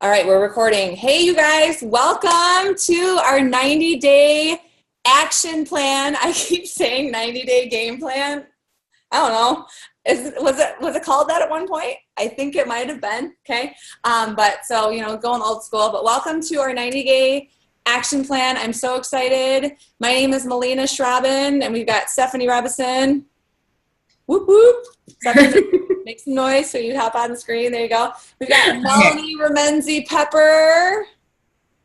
All right, we're recording. Hey, you guys, welcome to our 90-day action plan. I keep saying 90-day game plan. I don't know. Was it called that at one point? I think it might have been. Okay. But so, going old school. But welcome to our 90-day action plan. I'm so excited. My name is Melina Schraben, and we've got Stephanie Robison. Whoop, whoop. Stephanie, make some noise so you hop on the screen. There you go. We've got Melanie Remenzi Pepper.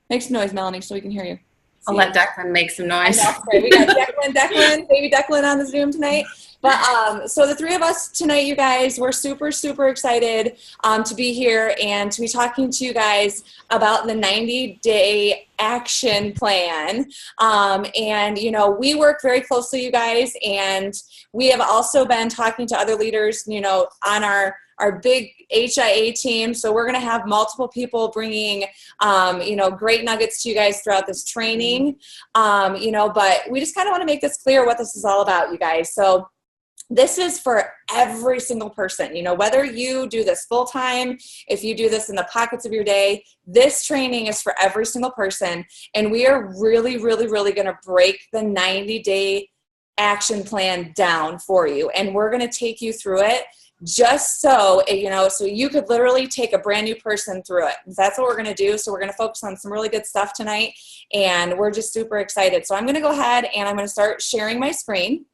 Make some noise, Melanie, so we can hear you. I'll let Declan make some noise. Right. We got Declan, baby Declan on the Zoom tonight. But so the three of us tonight, you guys, we're super, super excited to be here and to be talking to you guys about the 90-day action plan. And, we work very closely, you guys, and we have also been talking to other leaders, on our big HIA team. So we're going to have multiple people bringing, great nuggets to you guys throughout this training, but we just kind of want to make this clear what this is all about, you guys. So this is for every single person, whether you do this full time, if you do this in the pockets of your day, this training is for every single person. And we are really, really, really going to break the 90-day action plan down for you. And we're going to take you through it just so, so you could literally take a brand new person through it. That's what we're going to do. So we're going to focus on some really good stuff tonight. And we're just super excited. So I'm going to go ahead and I'm going to start sharing my screen.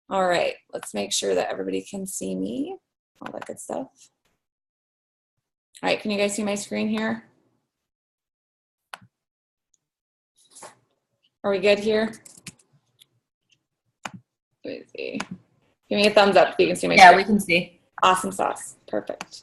All right, let's make sure that everybody can see me, all that good stuff. All right, can you guys see my screen here? Are we good here? Let me see. Give me a thumbs up if you can see my screen. Yeah, we can see. Awesome sauce. Perfect.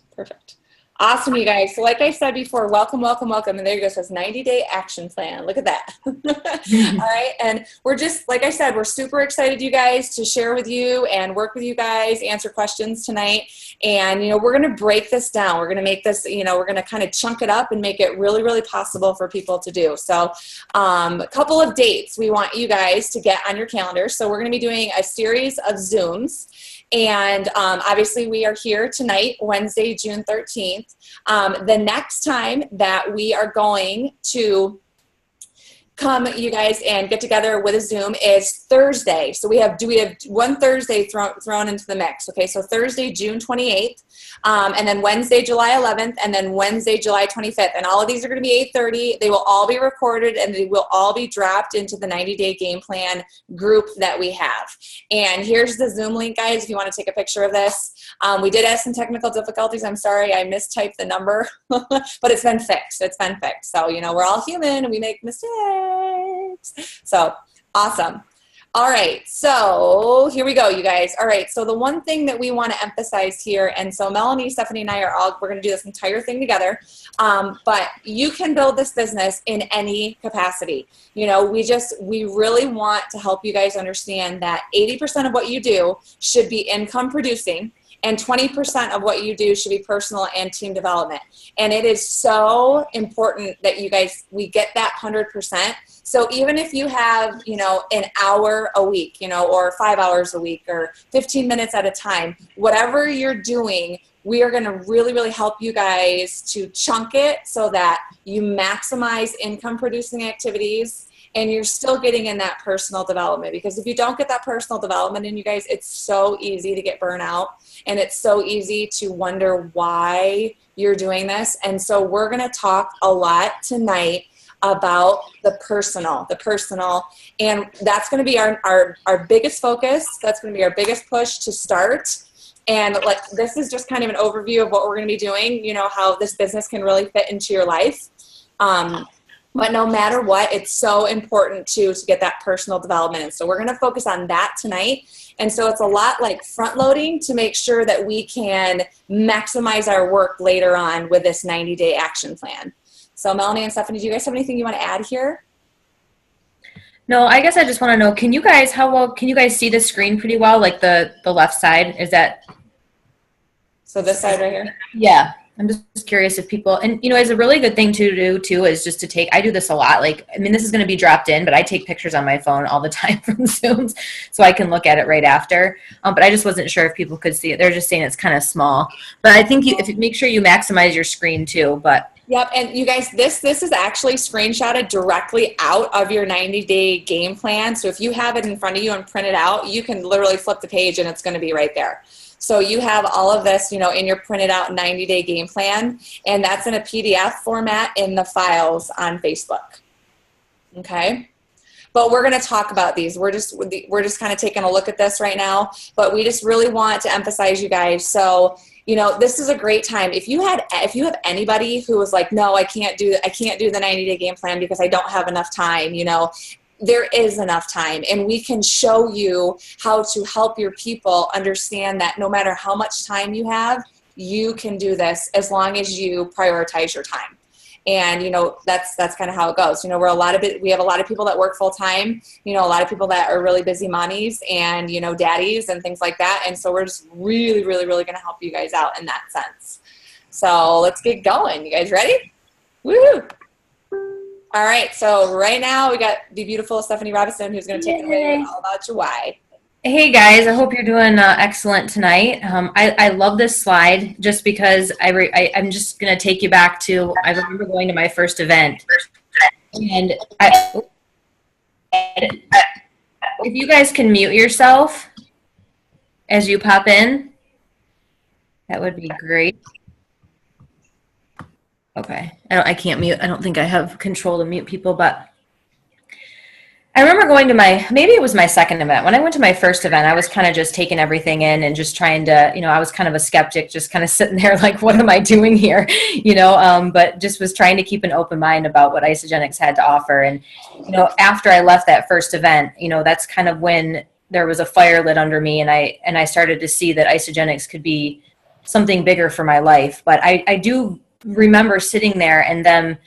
Awesome, you guys. So like I said before, welcome. And there you go. It says 90-day action plan. Look at that. All right. And we're just, like I said, we're super excited, you guys, to share with you and work with you guys, answer questions tonight. And, we're going to break this down. We're going to make this, we're going to kind of chunk it up and make it really, really possible for people to do. So a couple of dates we want you guys to get on your calendar. So we're going to be doing a series of Zooms. And obviously we are here tonight, Wednesday, June 13th. The next time that we are going to come, you guys, and get together with a Zoom is Thursday. So we have one Thursday thrown into the mix. Okay, so Thursday, June 28th, and then Wednesday, July 11th, and then Wednesday, July 25th. And all of these are going to be 8:30. They will all be recorded, and they will all be dropped into the 90-day game plan group that we have. And here's the Zoom link, guys, if you want to take a picture of this. We did have some technical difficulties. I'm sorry, I mistyped the number, but it's been fixed. So, we're all human and we make mistakes. So awesome. All right, so here we go, you guys. All right, so the one thing that we want to emphasize here, and so Melanie, Stephanie, and I we're going to do this entire thing together, but you can build this business in any capacity. We really want to help you guys understand that 80% of what you do should be income producing, and 20% of what you do should be personal and team development. And it is so important that you guys, we get that 100%. So even if you have, an hour a week, or 5 hours a week, or 15 minutes at a time, whatever you're doing, we are going to really, really help you guys to chunk it so that you maximize income producing activities and you're still getting in that personal development. Because if you don't get that personal development in, you guys, it's so easy to get burnout, and it's so easy to wonder why you're doing this. And so we're going to talk a lot tonight about the personal, and that's going to be our biggest focus. That's going to be our biggest push to start. And this is just kind of an overview of what we're going to be doing, how this business can really fit into your life. But no matter what, it's so important to get that personal development. And so we're going to focus on that tonight. And so it's a lot like front loading to make sure that we can maximize our work later on with this 90-day action plan. So Melanie and Stephanie, do you guys have anything you want to add here? No, I guess I just want to know, how well can you guys see the screen pretty well? Like the left side, is that? So this side right here? Yeah. I'm just curious if people, and it's a really good thing to do too, is just to take, I do this a lot. This is going to be dropped in, but I take pictures on my phone all the time from Zooms so I can look at it right after. But I just wasn't sure if people could see it. They're just saying it's kind of small, but I think if you make sure you maximize your screen too, but Yep, and you guys, this is actually screenshotted directly out of your 90-day game plan. So if you have it in front of you and print it out, you can literally flip the page and it's going to be right there. So you have all of this, you know, in your printed out 90-day game plan, and that's in a PDF format in the files on Facebook. Okay? But we're going to talk about these. We're just kind of taking a look at this right now, but we just really want to emphasize you guys. So, you know, this is a great time. If you have anybody who was like, no, I can't do the 90-day game plan because I don't have enough time, you know, there is enough time, and we can show you how to help your people understand that no matter how much time you have, you can do this as long as you prioritize your time. And, you know, that's kind of how it goes. You know, we have a lot of people that work full time, you know, a lot of people that are really busy mommies and, you know, daddies and things like that. And so we're just really, really, really going to help you guys out in that sense. So let's get going. You guys ready? Woo! All right. So right now we got the beautiful Stephanie Robinson, who's going to take it away with all about your why. Hey guys, I hope you're doing excellent tonight. I love this slide just because I'm just going to take you back to, I remember going to my first event. And if you guys can mute yourself as you pop in, that would be great. Okay, I can't mute. I don't think I have control to mute people, but I remember going to maybe it was my second event. When I went to my first event, I was kind of just taking everything in and just trying to, you know, I was kind of a skeptic, just kind of sitting there like, what am I doing here? You know, but just was trying to keep an open mind about what Isagenix had to offer. And, you know, after I left that first event, you know, that's kind of when there was a fire lit under me, and I started to see that Isagenix could be something bigger for my life. But I do remember sitting there and them,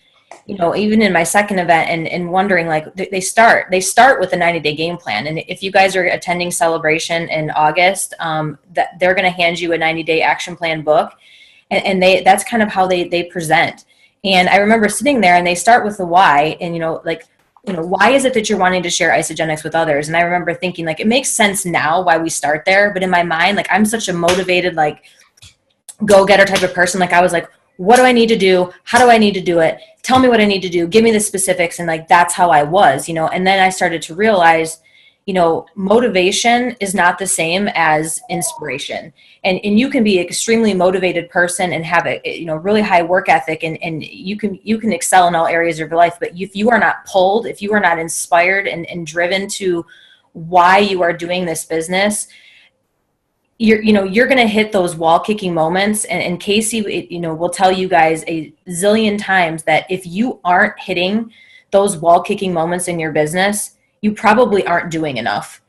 you know, even in my second event and wondering, like, they start with a 90-day game plan. And if you guys are attending Celebration in August, that they're going to hand you a 90-day action plan book. And that's kind of how they present. And I remember sitting there and they start with the why, and, you know, like, you know, why is it that you're wanting to share Isagenix with others? And I remember thinking, like, it makes sense now why we start there. But in my mind, like, I'm such a motivated, like, go-getter type of person. Like, I was like, what do I need to do? How do I need to do it? Tell me what I need to do. Give me the specifics. And like, that's how I was, you know. And then I started to realize, you know, motivation is not the same as inspiration. And you can be an extremely motivated person and have a, you know, really high work ethic, and you can excel in all areas of your life. But if you are not pulled, if you are not inspired and driven to why you are doing this business, you're going to hit those wall kicking moments. And Casey, you know, will tell you guys a zillion times that if you aren't hitting those wall kicking moments in your business, you probably aren't doing enough.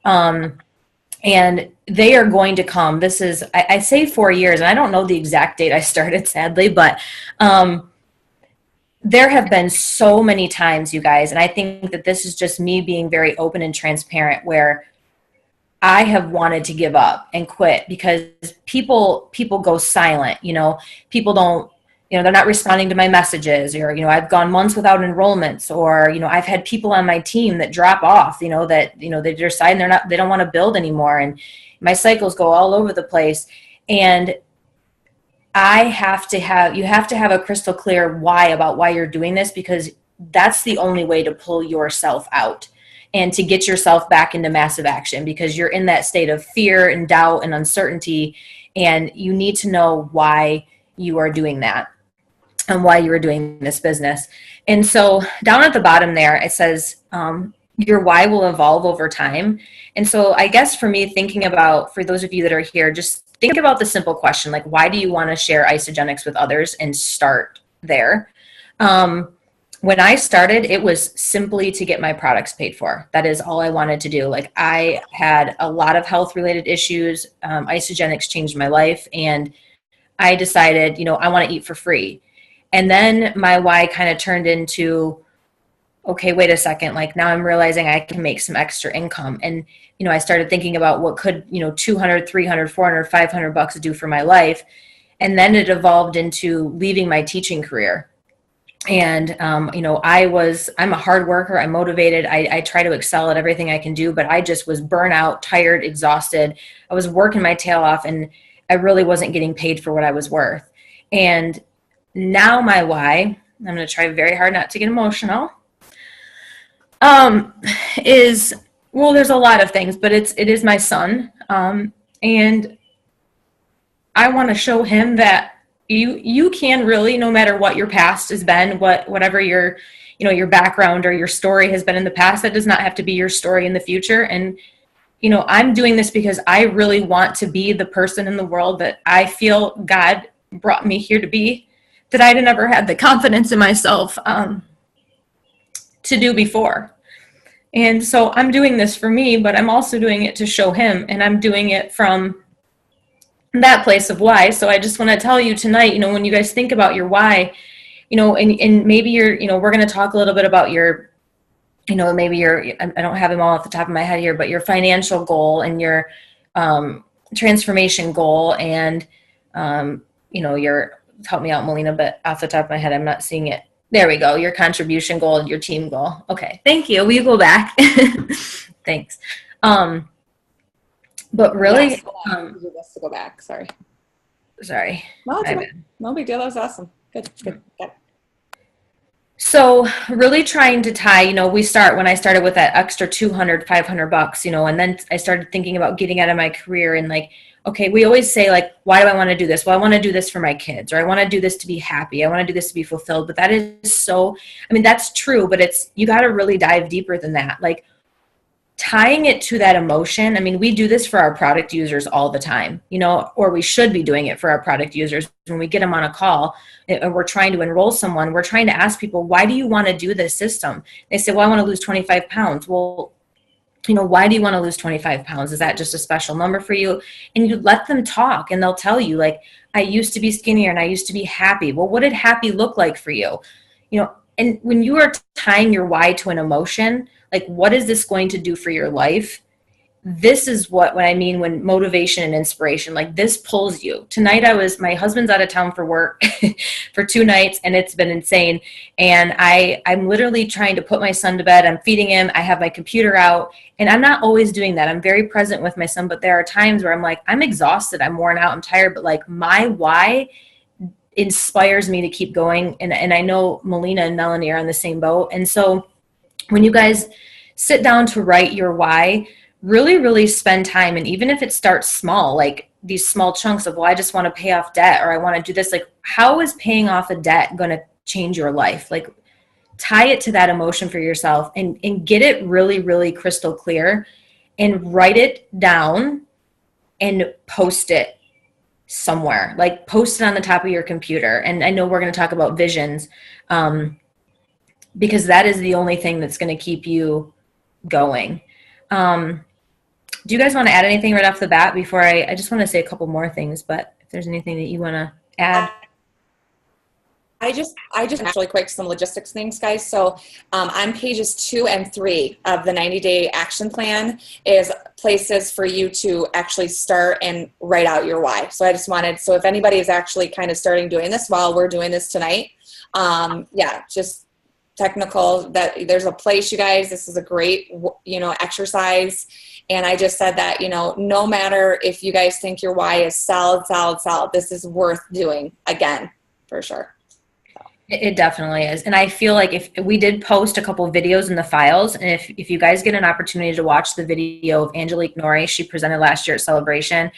And they are going to come. This is, I say 4 years, and I don't know the exact date I started, sadly, but there have been so many times, you guys, and I think that this is just me being very open and transparent, where I have wanted to give up and quit because people go silent. You know, people don't, you know, they're not responding to my messages, or, you know, I've gone months without enrollments, or, you know, I've had people on my team that drop off, you know, that, you know, they decide they don't want to build anymore. And my cycles go all over the place. And you have to have a crystal clear why about why you're doing this, because that's the only way to pull yourself out and to get yourself back into massive action, because you're in that state of fear and doubt and uncertainty, and you need to know why you are doing that and why you are doing this business. And so down at the bottom there, it says your why will evolve over time. And so I guess for me, thinking about, for those of you that are here, just think about the simple question, like, why do you want to share Isagenix with others, and start there. When I started, it was simply to get my products paid for. That is all I wanted to do. Like, I had a lot of health related issues. Isagenix changed my life, and I decided, you know, I want to eat for free. And then my why kind of turned into, okay, wait a second. Like, now I'm realizing I can make some extra income. And, you know, I started thinking about what could, you know, 200, 300, 400, 500 bucks do for my life. And then it evolved into leaving my teaching career. And, you know, I'm a hard worker. I'm motivated. I try to excel at everything I can do, but I just was burnt out, tired, exhausted. I was working my tail off, and I really wasn't getting paid for what I was worth. And now my why, I'm going to try very hard not to get emotional, is, well, there's a lot of things, but it is my son. And I want to show him that you can really, no matter what your past has been, whatever your, your background or your story has been in the past, that does not have to be your story in the future. And, I'm doing this because I really want to be the person in the world that I feel God brought me here to be, that I'd never had the confidence in myself to do before. And so I'm doing this for me, but I'm also doing it to show him, and I'm doing it from that place of why. So I just want to tell you tonight, when you guys think about your why, and maybe we're going to talk a little bit about your, maybe your, I don't have them all off the top of my head here, but your financial goal and your transformation goal and, your, help me out, Melina, but off the top of my head, I'm not seeing it. There we go. Your contribution goal and your team goal. Okay. Thank you. Will you go back? Thanks. But really, yes, to go back. Sorry. No, no big deal. That was awesome. Good. Yeah. So really trying to tie, when I started with that extra $200, $500, and then I started thinking about getting out of my career and like, okay, we always say like, why do I want to do this? Well, I want to do this for my kids, or I want to do this to be happy. I want to do this to be fulfilled. But that is that's true, but you got to really dive deeper than that. Like tying it to that emotion. We do this for our product users all the time, or we should be doing it for our product users. When we get them on a call and we're trying to enroll someone, we're trying to ask people, why do you want to do this system? They say, well, I want to lose 25 pounds. Well, why do you want to lose 25 pounds? Is that just a special number for you? And you let them talk and they'll tell you like, I used to be skinnier and I used to be happy. Well, what did happy look like for you? And when you are tying your why to an emotion, like what is this going to do for your life? This is what I mean when motivation and inspiration, like this pulls you. Tonight my husband's out of town for work for 2 nights and it's been insane. And I'm literally trying to put my son to bed. I'm feeding him. I have my computer out and I'm not always doing that. I'm very present with my son, but there are times where I'm like, I'm exhausted. I'm worn out. I'm tired. But like my why inspires me to keep going. And I know Melina and Melanie are on the same boat. And so when you guys sit down to write your why, really, really spend time. And even if it starts small, like these small chunks of, well, I just want to pay off debt, or I want to do this, like how is paying off a debt going to change your life? Like tie it to that emotion for yourself and get it really, really crystal clear and write it down and post it somewhere, like post it on the top of your computer. And I know we're going to talk about visions because that is the only thing that's going to keep you going. Do you guys want to add anything right off the bat before I just want to say a couple more things, but if there's anything that you want to add. I just really quick, some logistics things, guys. So on pages 2 and 3 of the 90-day action plan is places for you to actually start and write out your why. So I just wanted, so if anybody is actually kind of starting doing this while we're doing this tonight, just technical, that there's a place, you guys, this is a great, exercise. And I just said that, no matter if you guys think your why is solid, this is worth doing again, for sure. It definitely is. And I feel like if we did post a couple of videos in the files, and if you guys get an opportunity to watch the video of Angelique Norrie, she presented last year at Celebration,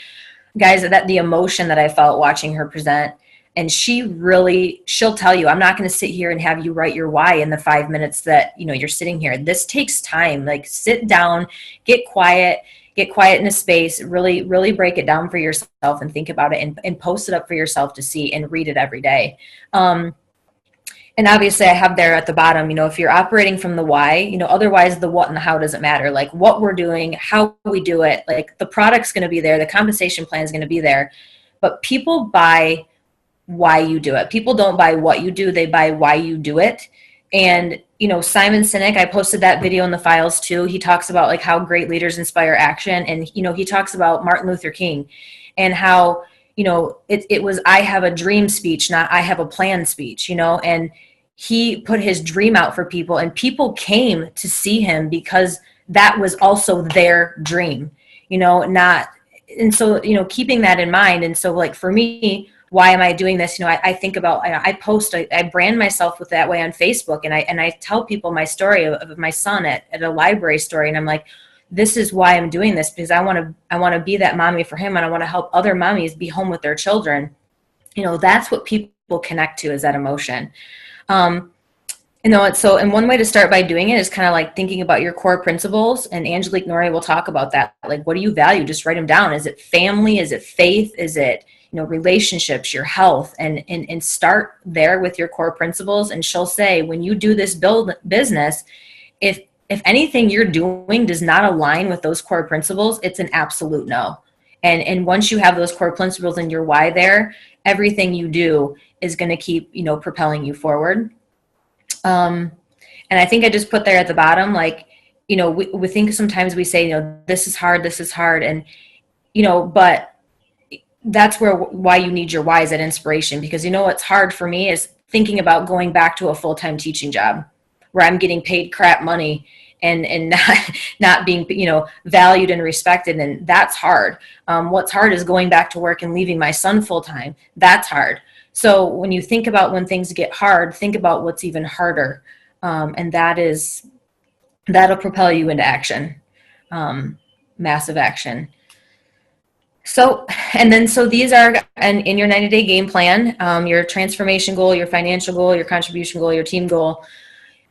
guys, that the emotion that I felt watching her present, and she'll tell you, I'm not going to sit here and have you write your why in the 5 minutes that, you're sitting here. This takes time. Like sit down, get quiet in a space, really, really break it down for yourself and think about it and post it up for yourself to see and read it every day. And obviously I have there at the bottom, if you're operating from the why, otherwise the what and the how doesn't matter. Like what we're doing, how we do it, like the product's going to be there, the compensation plan is going to be there, but people buy why you do it. People don't buy what you do, they buy why you do it. And, Simon Sinek, I posted that video in the files too. He talks about like how great leaders inspire action. And, he talks about Martin Luther King and how, it was, I have a dream speech, not I have a plan speech, and he put his dream out for people and people came to see him because that was also their dream, and so, keeping that in mind. And so like for me, why am I doing this? You know, I think about, I post, I brand myself with that way on Facebook, and I tell people my story of my son at a library story. And I'm like, this is why I'm doing this, because I want to be that mommy for him. And I want to help other mommies be home with their children. You know, that's what people connect to, is that emotion. You know, and one way to start by doing it is kind of like thinking about your core principles. And Angelique Norrie will talk about that. Like, what do you value? Just write them down. Is it family? Is it faith? Is it, you know, relationships, your health? And start there with your core principles. And she'll say, when you do this business, if anything you're doing does not align with those core principles, it's an absolute no. And once you have those core principles and your why there, everything you do is going to keep, you know, propelling you forward. And I think I just put there at the bottom, like, you know, we think sometimes we say, you know, this is hard. And, you know, but that's why you need your why, is that inspiration. Because, you know, what's hard for me is thinking about going back to a full-time teaching job where I'm getting paid crap money and not being, you know, valued and respected. And that's hard. What's hard is going back to work and leaving my son full-time. That's hard. So when you think about when things get hard, think about what's even harder. And that'll propel you into action, massive action. So these are in your 90-day game plan, your transformation goal, your financial goal, your contribution goal, your team goal.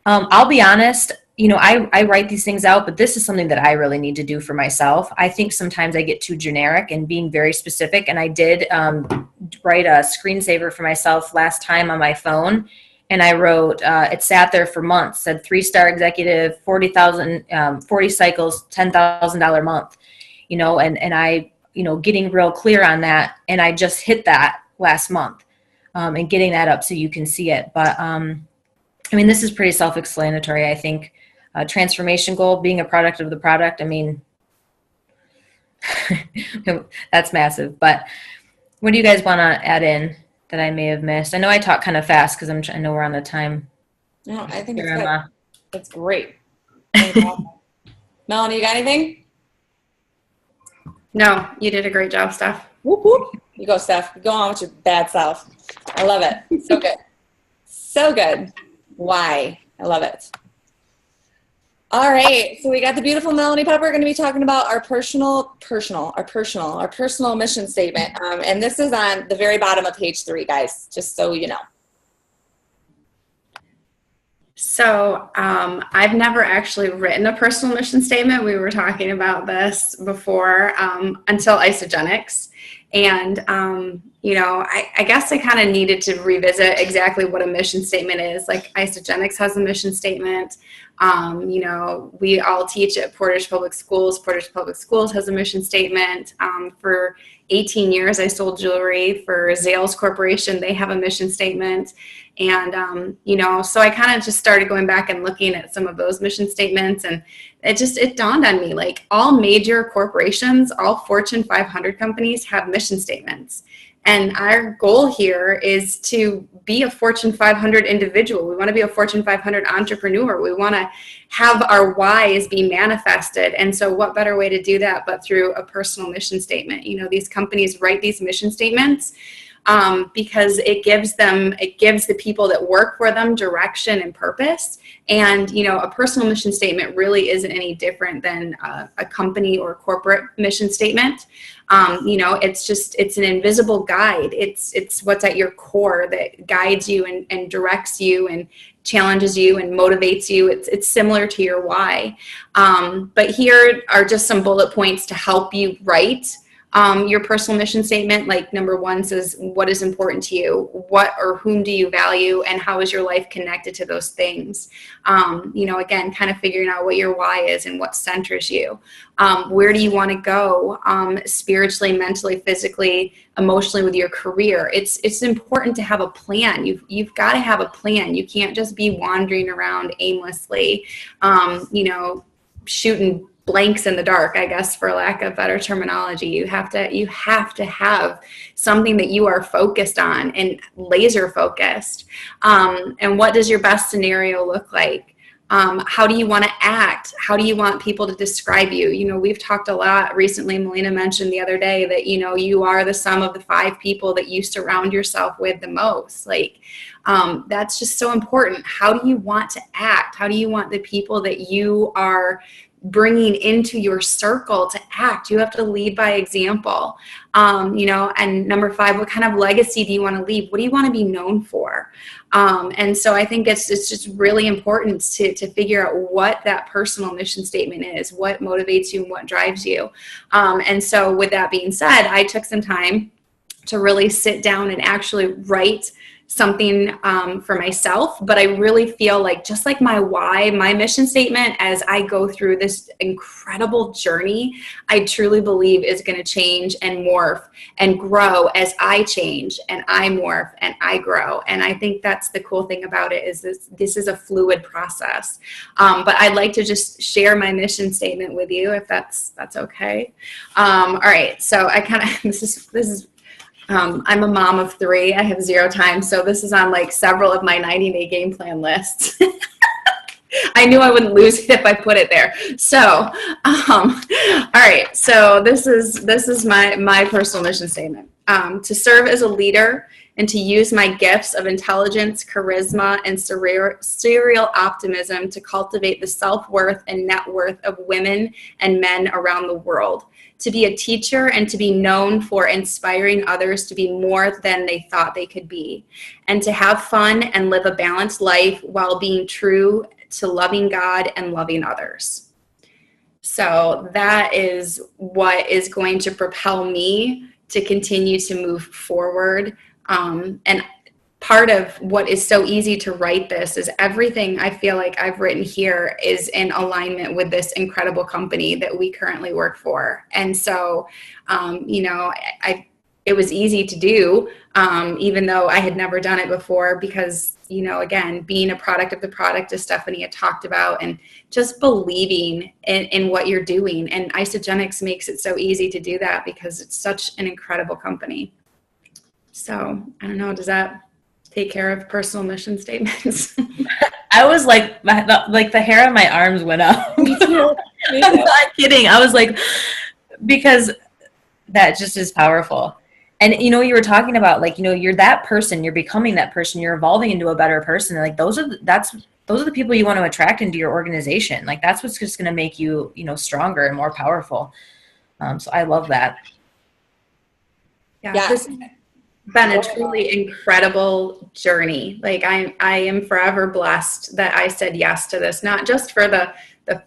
I'll be honest, you know, I write these things out, but this is something that I really need to do for myself. I think sometimes I get too generic and being very specific. And I did write a screensaver for myself last time on my phone. And I wrote, it sat there for months, said 3-star executive, 40,000, 40 cycles, $10,000 a month, you know, and I, you know, getting real clear on that. And I just hit that last month and getting that up so you can see it. But I mean, this is pretty self-explanatory, I think. Transformation goal, being a product of the product. I mean, that's massive. But what do you guys want to add in that I may have missed? I know I talk kind of fast because I know we're on the time. No, I think it's good. That's great. Melanie, you got anything? No, you did a great job, Steph. Whoop, whoop. You go, Steph. Go on with your bad self. I love it. So good. So good. Why? I love it. All right. So we got the beautiful Melanie Pepper going to be talking about our personal mission statement. And this is on the very bottom of page 3, guys, just so you know. So I've never actually written a personal mission statement. We were talking about this before until Isagenix. And, you know, I guess I kind of needed to revisit exactly what a mission statement is. Like Isagenix has a mission statement. You know, we all teach at Portage Public Schools. Portage Public Schools has a mission statement. For 18 years, I sold jewelry for Zales Corporation. They have a mission statement. And, you know, so I kind of just started going back and looking at some of those mission statements. And it dawned on me, like all major corporations, all Fortune 500 companies have mission statements. And our goal here is to be a Fortune 500 individual. We want to be a Fortune 500 entrepreneur. We want to have our whys be manifested. And so what better way to do that but through a personal mission statement? You know, these companies write these mission statements because it gives the people that work for them direction and purpose. And, you know, a personal mission statement really isn't any different than a company or corporate mission statement. You know, it's an invisible guide. It's what's at your core that guides you and directs you and challenges you and motivates you. It's similar to your why. But here are just some bullet points to help you write your personal mission statement. Like number 1 says, what is important to you? What or whom do you value? And how is your life connected to those things? You know, again, kind of figuring out what your why is and what centers you. Where do you want to go spiritually, mentally, physically, emotionally with your career? It's important to have a plan. You've got to have a plan. You can't just be wandering around aimlessly, you know, shooting blanks in the dark, I guess, for lack of better terminology. You have to have something that you are focused on and laser focused. And what does your best scenario look like? How do you want to act? How do you want people to describe you? You know, we've talked a lot recently. Melina mentioned the other day that, you know, you are the sum of the 5 people that you surround yourself with the most. Like, that's just so important. How do you want to act? How do you want the people that you are bringing into your circle to act? You have to lead by example. You know, and number 5, what kind of legacy do you want to leave? What do you want to be known for? And so I think it's just really important to figure out what that personal mission statement is, what motivates you and what drives you. And so with that being said, I took some time to really sit down and actually write something for myself. But I really feel like, just like my why, my mission statement, as I go through this incredible journey, I truly believe is going to change and morph and grow as I change and I morph and I grow. And I think that's the cool thing about it, is this is a fluid process. But I'd like to just share my mission statement with you, if that's okay. All right. So I kind of, this is I'm a mom of 3. I have 0 time. So this is on like several of my 90-day game plan lists. I knew I wouldn't lose it if I put it there. So, all right. So this is my personal mission statement. To serve as a leader and to use my gifts of intelligence, charisma, and serial optimism to cultivate the self-worth and net worth of women and men around the world. To be a teacher and to be known for inspiring others to be more than they thought they could be. And to have fun and live a balanced life while being true to loving God and loving others. So that is what is going to propel me to continue to move forward. And part of what is so easy to write this is everything I feel like I've written here is in alignment with this incredible company that we currently work for. And so, you know, it was easy to do, even though I had never done it before, because, you know, again, being a product of the product, as Stephanie had talked about, and just believing in what you're doing. And Isagenix makes it so easy to do that because it's such an incredible company. So I don't know, does that take care of personal mission statements? I was like, the hair on my arms went up. Me too. Me I'm too. not kidding. I was like, because that just is powerful. And, you know, you were talking about, like, you know, you're that person, you're becoming that person, you're evolving into a better person. And like, those are the people you want to attract into your organization. Like, that's what's just going to make you, you know, stronger and more powerful. So I love that. Yeah. Yeah. This has been a truly incredible journey. Like, I am forever blessed that I said yes to this, not just for the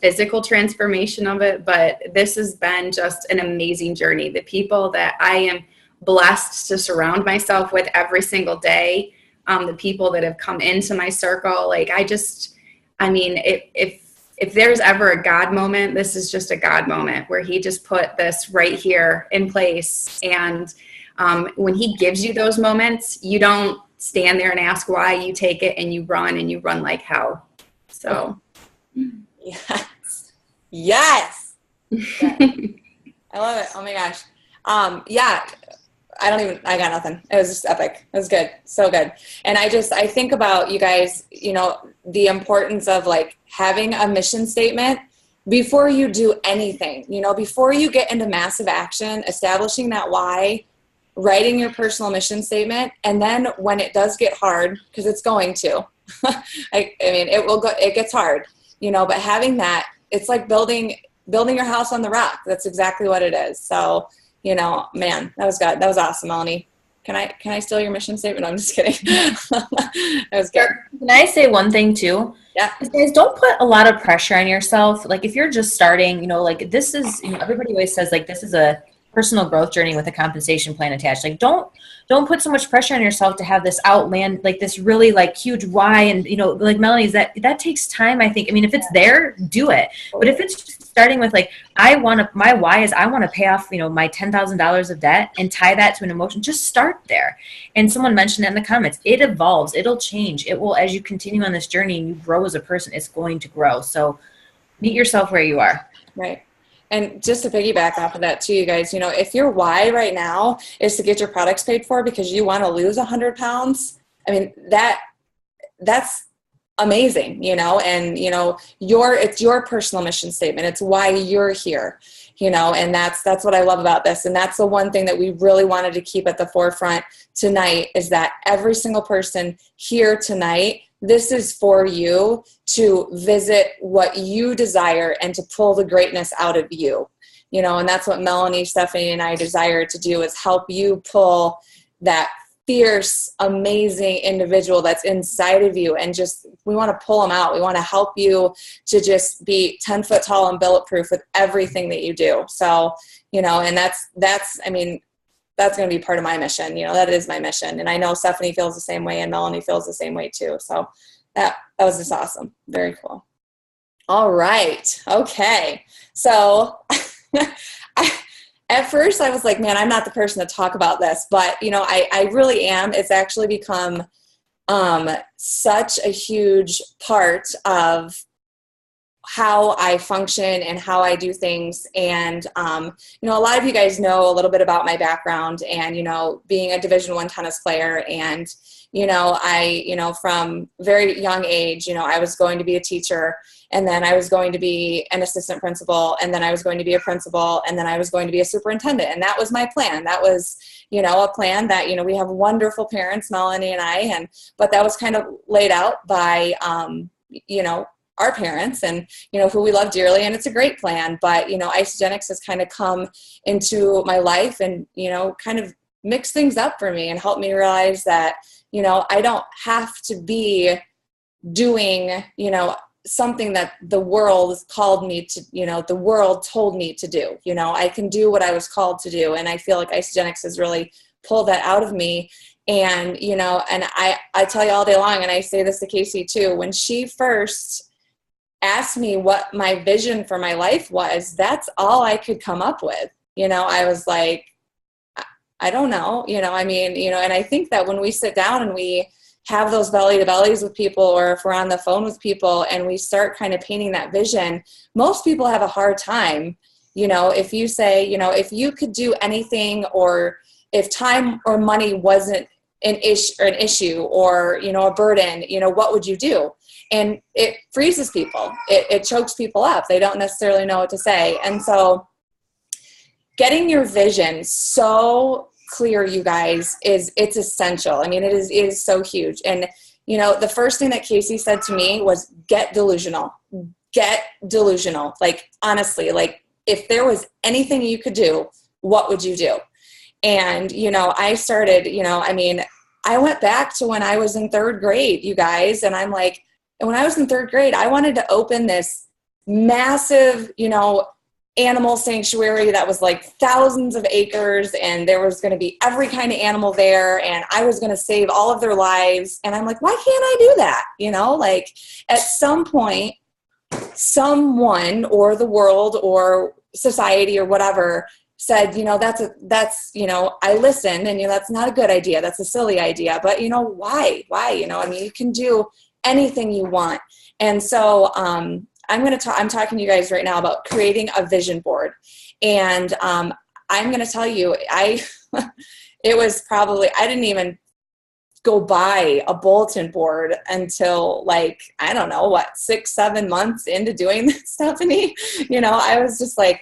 physical transformation of it, but this has been just an amazing journey. The people that I am blessed to surround myself with every single day, the people that have come into my circle, like, I mean, if there's ever a God moment, this is just a God moment where he just put this right here in place. And when he gives you those moments, you don't stand there and ask why. You take it and you run like hell. So Yes. Yes. I love it. Oh my gosh. Yeah. I got nothing. It was just epic. It was good. So good. And I think about, you guys, you know, the importance of like having a mission statement before you do anything, you know, before you get into massive action, establishing that why, writing your personal mission statement. And then when it does get hard, because it's going to, I mean, it gets hard, you know, but having that, it's like building your house on the rock. That's exactly what it is. So, you know, man, that was good. That was awesome, Melanie. Can I steal your mission statement? No, I'm just kidding. That was good. Can I say one thing too? Yeah. Guys, don't put a lot of pressure on yourself. Like, if you're just starting, you know, like, this is, you know, everybody always says, like, this is a personal growth journey with a compensation plan attached. Like, don't put so much pressure on yourself to have this like this really like huge why. And, you know, like Melanie's, that takes time, I think. I mean, if it's there, do it. But if it's just starting with like, my why is I want to pay off, you know, my $10,000 of debt and tie that to an emotion, just start there. And someone mentioned it in the comments, it evolves, it'll change. It will, as you continue on this journey and you grow as a person, it's going to grow. So meet yourself where you are. Right. And just to piggyback off of that too, you guys, you know, if your why right now is to get your products paid for because you want to lose 100 pounds, I mean, that's amazing, and it's your personal mission statement. It's why you're here, and that's what I love about this. And that's the one thing that we really wanted to keep at the forefront tonight, is that every single person here tonight, this is for you to visit what you desire and to pull the greatness out of you, and that's what Melanie, Stephanie, and I desire to do, is help you pull that fierce, amazing individual that's inside of you, and just, we want to pull them out. We want to help you to just be 10 foot tall and bulletproof with everything that you do. So, and that's going to be part of my mission. That is my mission. And I know Stephanie feels the same way, and Melanie feels the same way too. So that was just awesome. Very cool. All right. Okay. So at first I was like, man, I'm not the person to talk about this, but I really am. It's actually become such a huge part of how I function and how I do things. And, a lot of you guys know a little bit about my background and, being a Division I tennis player. And, from very young age, I was going to be a teacher, and then I was going to be an assistant principal, and then I was going to be a principal, and then I was going to be a superintendent. And that was my plan. That was, a plan that, we have wonderful parents, Melanie and I, but that was kind of laid out by, our parents and, who we love dearly. And it's a great plan, but, Isagenix has kind of come into my life and, kind of mix things up for me and help me realize that, I don't have to be doing, something that the world called me to, the world told me to do. I can do what I was called to do. And I feel like Isagenix has really pulled that out of me. And, and I tell you all day long, and I say this to Casey too, when she first asked me what my vision for my life was, that's all I could come up with. I was like, I don't know, and I think that when we sit down and we have those belly to bellies with people, or if we're on the phone with people and we start kind of painting that vision, most people have a hard time. If you say, if you could do anything, or if time or money wasn't an issue or, a burden, what would you do? And it freezes people. It chokes people up. They don't necessarily know what to say. And so getting your vision so clear, you guys, it's essential. It is so huge. And, the first thing that Casey said to me was get delusional. Get delusional. Like, honestly, like, if there was anything you could do, what would you do? And, I started, I went back to when I was in third grade, you guys, and I'm like, when I was in third grade, I wanted to open this massive, animal sanctuary that was like thousands of acres, and there was going to be every kind of animal there, and I was going to save all of their lives. And I'm like, why can't I do that? Like, at some point, someone or the world or society or whatever said, I listened, and, that's not a good idea. That's a silly idea. But, why? You can do anything you want. And so, I'm talking to you guys right now about creating a vision board. And I'm going to tell you, it was probably, I didn't even go buy a bulletin board until, like, I don't know, 6-7 months into doing this, Stephanie. I was just like,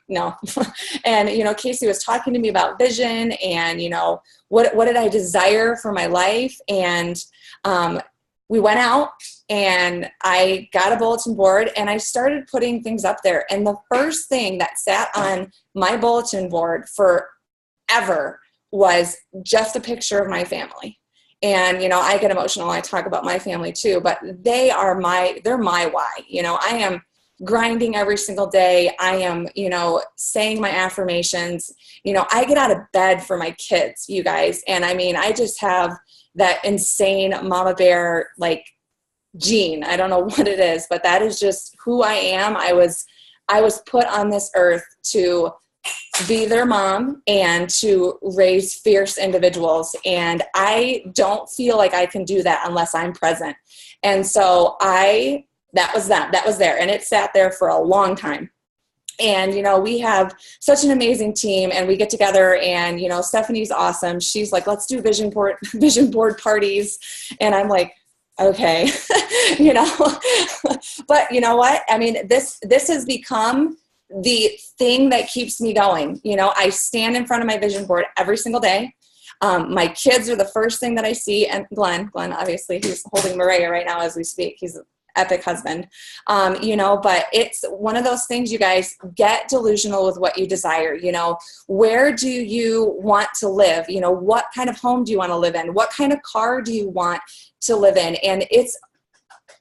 no. And, Casey was talking to me about vision and, what did I desire for my life? And we went out and I got a bulletin board and I started putting things up there. And the first thing that sat on my bulletin board forever was just a picture of my family. And, I get emotional when I talk about my family too, but they're my why. I am grinding every single day. I am, saying my affirmations. I get out of bed for my kids, you guys. And I just have that insane mama bear, like, gene. I don't know what it is, but that is just who I am. I was put on this earth to be their mom and to raise fierce individuals. And I don't feel like I can do that unless I'm present. And so that was there, and it sat there for a long time. And, we have such an amazing team, and we get together, and, Stephanie's awesome. She's like, let's do vision board parties. And I'm like, Okay. You know, but you know what? I mean, this has become the thing that keeps me going. You know, I stand in front of my vision board every single day. My kids are the first thing that I see, and Glenn, obviously, he's holding Maria right now as we speak. He's an epic husband, you know, but it's one of those things, you guys, get delusional with what you desire. You know, where do you want to live? You know, what kind of home do you want to live in? What kind of car do you want to live in? And it's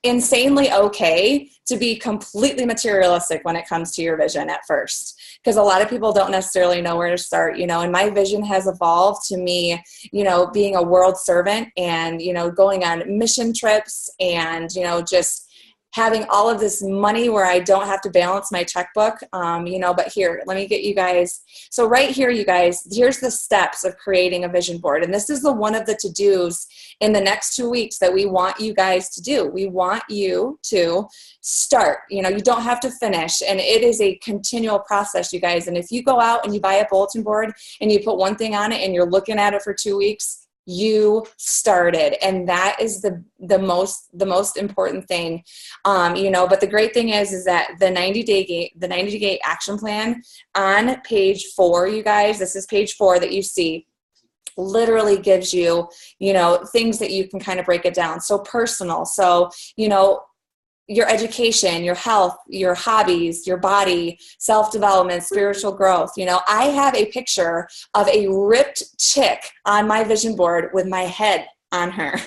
insanely okay to be completely materialistic when it comes to your vision at first, because a lot of people don't necessarily know where to start, you know, and my vision has evolved to me, you know, being a world servant and, you know, going on mission trips and, you know, just having all of this money where I don't have to balance my checkbook, you know, but here, let me get you guys. So right here, you guys, here's the steps of creating a vision board. And this is the one of the to-dos in the next 2 weeks that we want you guys to do. We want you to start, you know, you don't have to finish. And it is a continual process, you guys. And if you go out and you buy a bulletin board and you put one thing on it and you're looking at it for 2 weeks, you started. And that is the most important thing, you know. But the great thing is that the 90-day action plan on page 4, you guys, this is page 4 that you see, literally gives you, you know, things that you can kind of break it down. So personal, so, you know, your education, your health, your hobbies, your body, self-development, spiritual growth. You know, I have a picture of a ripped chick on my vision board with my head on her.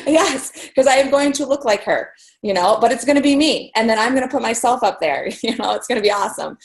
Yes, because I am going to look like her, you know, but it's going to be me. And then I'm going to put myself up there. You know, it's going to be awesome.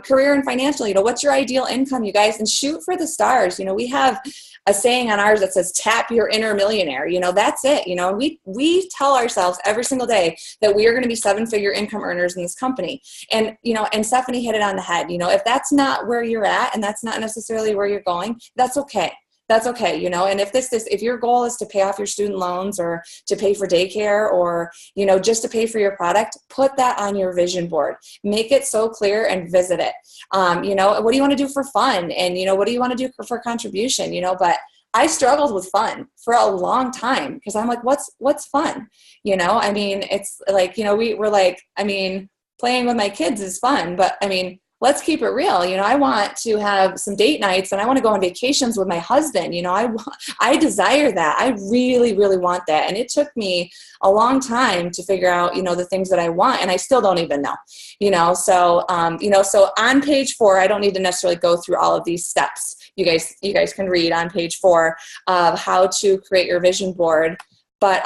Career and financial, you know, what's your ideal income, you guys? And shoot for the stars. You know, we have a saying on ours that says, tap your inner millionaire. You know, that's it. You know, we tell ourselves every single day that we are going to be 7-figure income earners in this company. And, you know, and Stephanie hit it on the head. You know, if that's not where you're at and that's not necessarily where you're going, that's okay. That's okay, you know, and if your goal is to pay off your student loans or to pay for daycare or, you know, just to pay for your product, put that on your vision board. Make it so clear and visit it. You know, what do you want to do for fun? And, you know, what do you want to do for contribution? You know, but I struggled with fun for a long time because I'm like, what's fun? You know, I mean, it's like, you know, we're like, I mean, playing with my kids is fun, but I mean, let's keep it real. You know, I want to have some date nights and I want to go on vacations with my husband. You know, I desire that. I really, really want that. And it took me a long time to figure out, you know, the things that I want. And I still don't even know, you know, so, you know, so on page 4, I don't need to necessarily go through all of these steps. You guys can read on page 4 of how to create your vision board. But,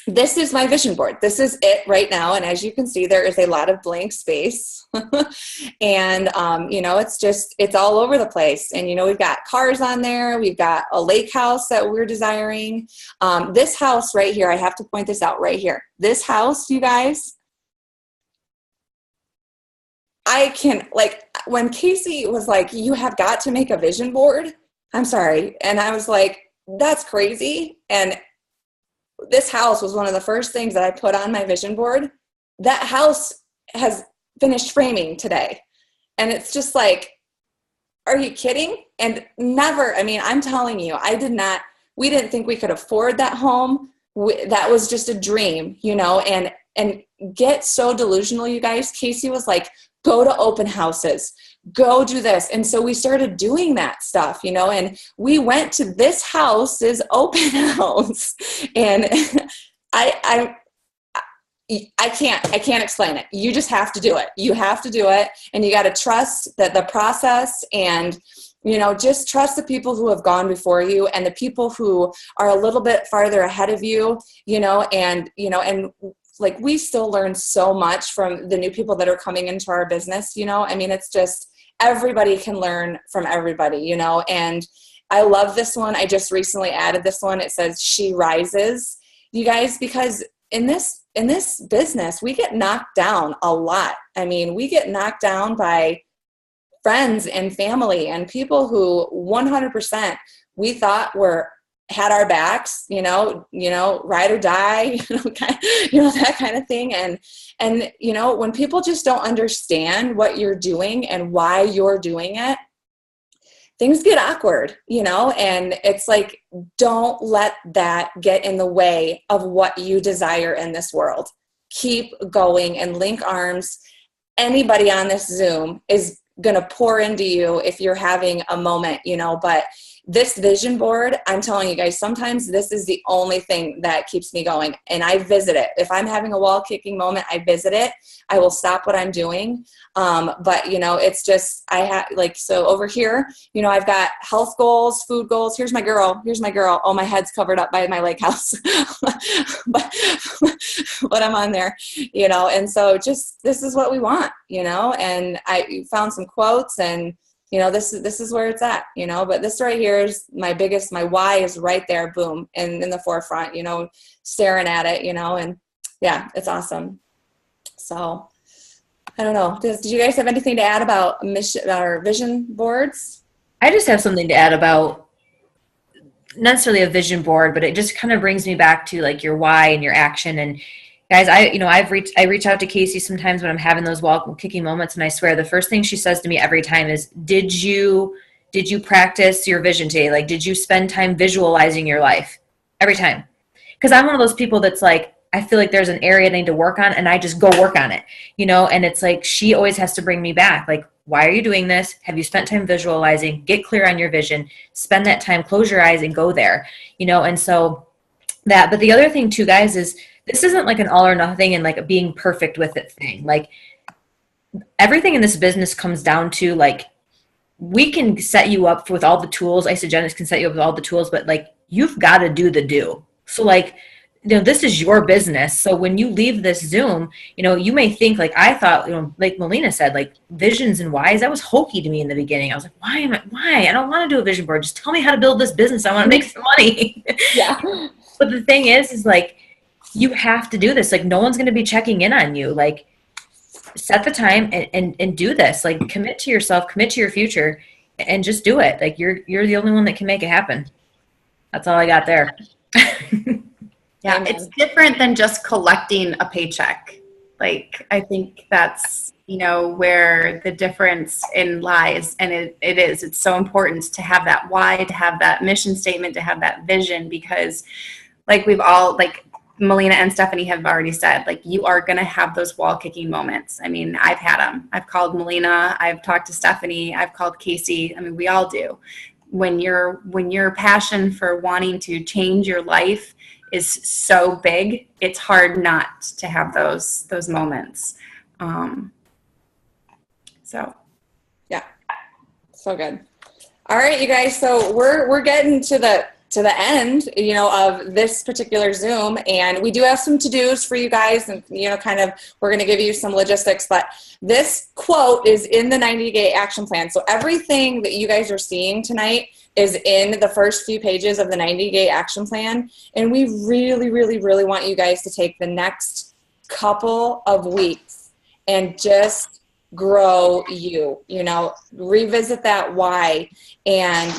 this is my vision board. This is it right now. And as you can see, there is a lot of blank space and, you know, it's all over the place. And, you know, we've got cars on there. We've got a lake house that we're desiring. This house right here, I have to point this out right here. This house, you guys, I can, like, when Casey was like, you have got to make a vision board. I'm sorry. And I was like, that's crazy. And this house was one of the first things that I put on my vision board. That house has finished framing today. And it's just like, are you kidding? And never, I mean, I'm telling you, we didn't think we could afford that home. That was just a dream, you know, and get so delusional, you guys. Casey was like, go to open houses, go do this. And so we started doing that stuff, you know, and we went to this house's open house and I can't explain it. You just have to do it. You have to do it. And you got to trust that the process and, you know, just trust the people who have gone before you and the people who are a little bit farther ahead of you, you know, and like we still learn so much from the new people that are coming into our business, you know, I mean, it's just, everybody can learn from everybody, you know, and I love this one. I just recently added this one. It says, she rises, you guys, because in this business, we get knocked down a lot. I mean, we get knocked down by friends and family and people who 100% we thought had our backs, you know, ride or die, that kind of thing. And, you know, when people just don't understand what you're doing and why you're doing it, things get awkward, and it's like, don't let that get in the way of what you desire in this world. Keep going and link arms. Anybody on this Zoom is going to pour into you if you're having a moment, but this vision board, I'm telling you guys, sometimes this is the only thing that keeps me going, and I visit it. If I'm having a wall kicking moment, I visit it. I will stop what I'm doing. But it's just, so over here, I've got health goals, food goals. Here's my girl. Oh, my head's covered up by my lake house, but I'm on there, and so just, this is what we want, and I found some quotes, and this is where it's at, but this right here is my why is right there, boom, and in the forefront, staring at it, and yeah, it's awesome. So I don't know. Did you guys have anything to add about mission or vision boards? I just have something to add about, not necessarily a vision board, but it just kind of brings me back to like your why and your action. And guys, I reach out to Casey sometimes when I'm having those wall kicking moments, and I swear the first thing she says to me every time is, did you practice your vision today? Like, did you spend time visualizing your life? Every time. Because I'm one of those people that's like, I feel like there's an area I need to work on, and I just go work on it, and it's like, she always has to bring me back. Like, why are you doing this? Have you spent time visualizing? Get clear on your vision, spend that time, close your eyes and go there, and so that, but the other thing too, guys, is this isn't like an all or nothing and like being perfect with it thing. Like, everything in this business comes down to, like, we can set you up with all the tools. Isagenix can set you up with all the tools, but like, you've got to do the do. So like, this is your business. So when you leave this Zoom, you may think, like I thought, like Melina said, like visions and whys, that was hokey to me in the beginning. I was like, why? I don't want to do a vision board. Just tell me how to build this business. I want to make some money. Yeah. But the thing is like, you have to do this. Like, no one's going to be checking in on you. Like, set the time and do this. Like, commit to yourself, commit to your future, and just do it. Like, you're the only one that can make it happen. That's all I got there. Yeah, it's different than just collecting a paycheck. Like, I think that's, where the difference in lies. And it's so important to have that why, to have that mission statement, to have that vision, because like we've all, like Melina and Stephanie have already said, like, you are going to have those wall kicking moments. I mean, I've had them. I've called Melina, I've talked to Stephanie, I've called Casey. I mean, we all do. When your passion for wanting to change your life is so big, it's hard not to have those moments. So yeah, so good. All right, you guys. So we're getting to the end, of this particular Zoom, and we do have some to-dos for you guys, and kind of we're going to give you some logistics. But this quote is in the 90-day action plan. So everything that you guys are seeing tonight is in the first few pages of the 90-day action plan. And we really, really, really want you guys to take the next couple of weeks and just grow revisit that why, and,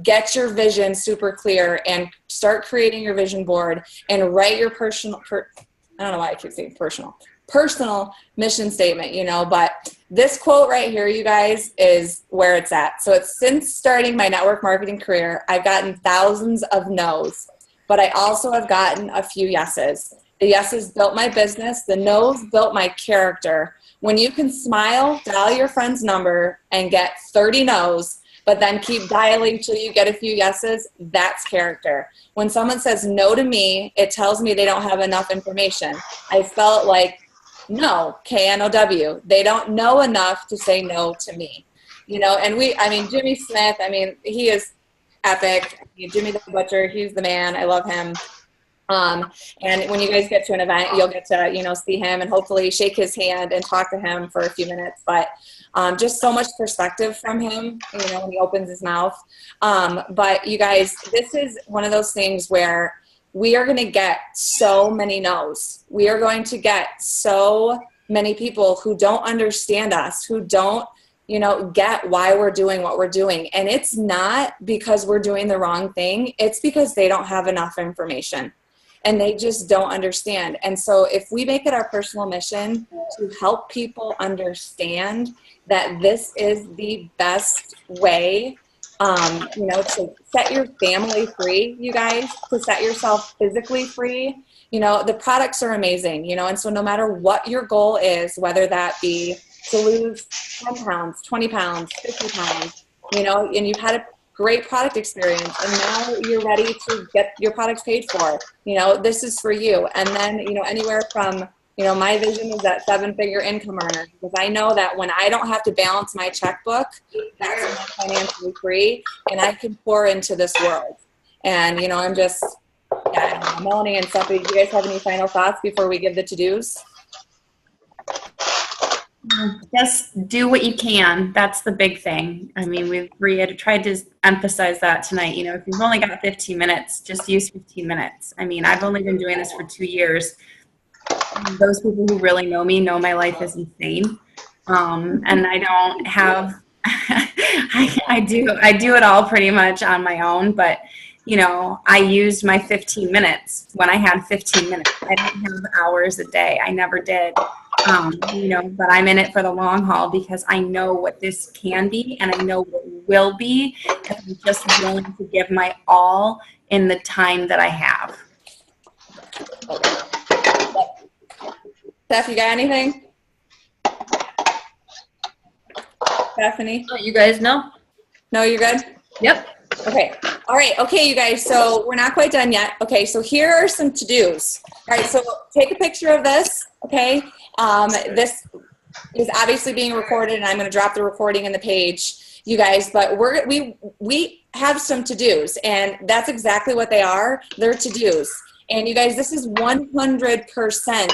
get your vision super clear and start creating your vision board and write your I don't know why I keep saying personal mission statement, but this quote right here, you guys, is where it's at. So it's, since starting my network marketing career, I've gotten thousands of no's, but I also have gotten a few yeses. The yeses built my business. The no's built my character. When you can smile, dial your friend's number, and get 30 no's, but then keep dialing till you get a few yeses, that's character. When someone says no to me, it tells me they don't have enough information. I felt like no, K-N-O-W. They don't know enough to say no to me. And Jimmy Smith, he is epic. Jimmy the Butcher, he's the man. I love him. And when you guys get to an event, you'll get to, see him and hopefully shake his hand and talk to him for a few minutes. But just so much perspective from him, when he opens his mouth. But you guys, this is one of those things where we are going to get so many no's. We are going to get so many people who don't understand us, who don't, get why we're doing what we're doing. And it's not because we're doing the wrong thing. It's because they don't have enough information. and they just don't understand. And so if we make it our personal mission to help people understand that this is the best way, you know, to set your family free, you guys, to set yourself physically free, you know, the products are amazing, you know, and so no matter what your goal is, whether that be to lose 10 pounds, 20 pounds, 50 pounds, you know, and you've had a great product experience and now you're ready to get your products paid for, you know, this is for you. And then, you know, anywhere from, you know, my vision is that 7-figure income earner, because I know that when I don't have to balance my checkbook, that's when I'm financially free and I can pour into this world. And, you know, I'm just, yeah, I don't know, Melanie and Stephanie, do you guys have any final thoughts before we give the to-dos? Just do what you can. That's the big thing. I mean, we've tried to emphasize that tonight. You know, if you've only got 15 minutes, just use 15 minutes. I mean, I've only been doing this for 2 years. Those people who really know me know my life is insane. And I don't have, I do it all pretty much on my own, but you know, I used my 15 minutes when I had 15 minutes. I didn't have hours a day. I never did. You know, but I'm in it for the long haul because I know what this can be and I know what it will be if I'm just willing to give my all in the time that I have. Steph, you got anything? Stephanie? Let you guys know. No, you're good? Yep. Okay. All right. Okay, you guys. So we're not quite done yet. Okay. So here are some to-dos. All right. So take a picture of this. Okay. This is obviously being recorded and I'm going to drop the recording in the page, you guys, but we have some to-dos and that's exactly what they are. They're to-dos. And you guys, this is 100%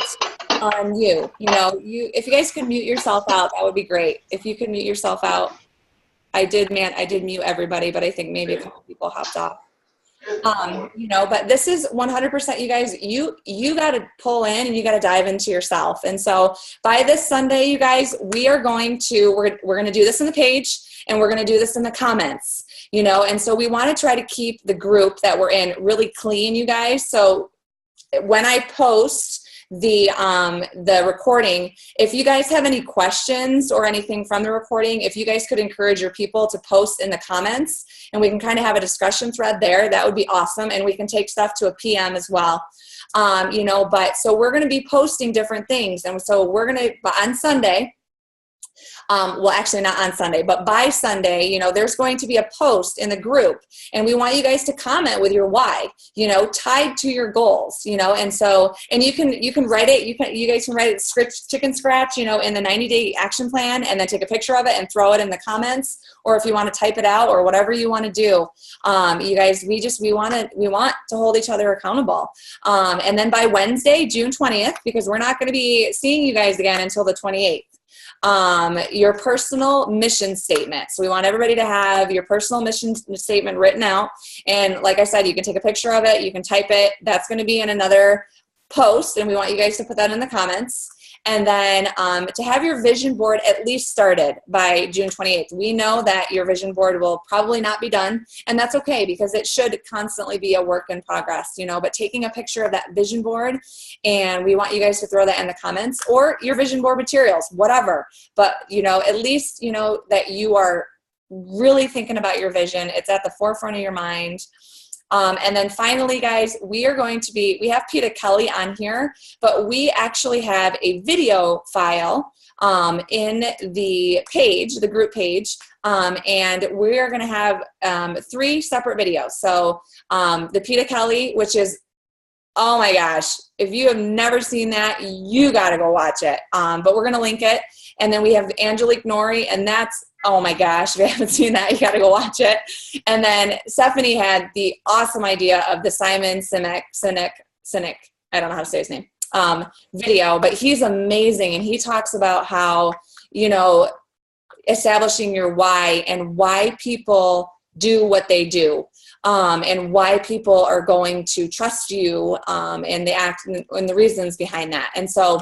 on you. You know, if you guys could mute yourself out, that would be great. If you could mute yourself out. I did mute everybody, but I think maybe a couple people hopped off. You know, but this is 100%, you guys, you got to pull in and you got to dive into yourself. And so by this Sunday, you guys, we're going to do this in the page and we're going to do this in the comments, you know, and so we want to try to keep the group that we're in really clean, you guys. So when I post the recording, if you guys have any questions or anything from the recording, if you guys could encourage your people to post in the comments and we can kind of have a discussion thread there, that would be awesome. And we can take stuff to a PM as well. You know, but so we're going to be posting different things. And so we're going to, on Sunday, well, actually not on Sunday, but by Sunday, you know, there's going to be a post in the group and we want you guys to comment with your why, you know, tied to your goals, you know, and so, and you can write it, you guys can write it chicken scratch, you know, in the 90-day action plan and then take a picture of it and throw it in the comments, or if you want to type it out or whatever you want to do. You guys, we want to hold each other accountable. And then by Wednesday, June 20th, because we're not going to be seeing you guys again until the 28th. Your personal mission statement. So we want everybody to have your personal mission statement written out. And like I said, you can take a picture of it, you can type it. That's going to be in another post. And we want you guys to put that in the comments. And then to have your vision board at least started by June 28th. We know that your vision board will probably not be done, and that's okay because it should constantly be a work in progress, you know, but taking a picture of that vision board, and we want you guys to throw that in the comments, or your vision board materials, whatever. But, you know, at least, you know, that you are really thinking about your vision. It's at the forefront of your mind. And then finally, guys, we have Peter Kelly on here, but we actually have a video file in the page, the group page, and we are going to have 3 separate videos. So the Peter Kelly, which is, oh my gosh, if you have never seen that, you got to go watch it. But we're going to link it. And then we have Angelique Nori, and that's, oh my gosh, if you haven't seen that, you got to go watch it. And then Stephanie had the awesome idea of the Simon Sinek, I don't know how to say his name, video, but he's amazing. And he talks about how, you know, establishing your why and why people do what they do. And why people are going to trust you, and the reasons behind that. And so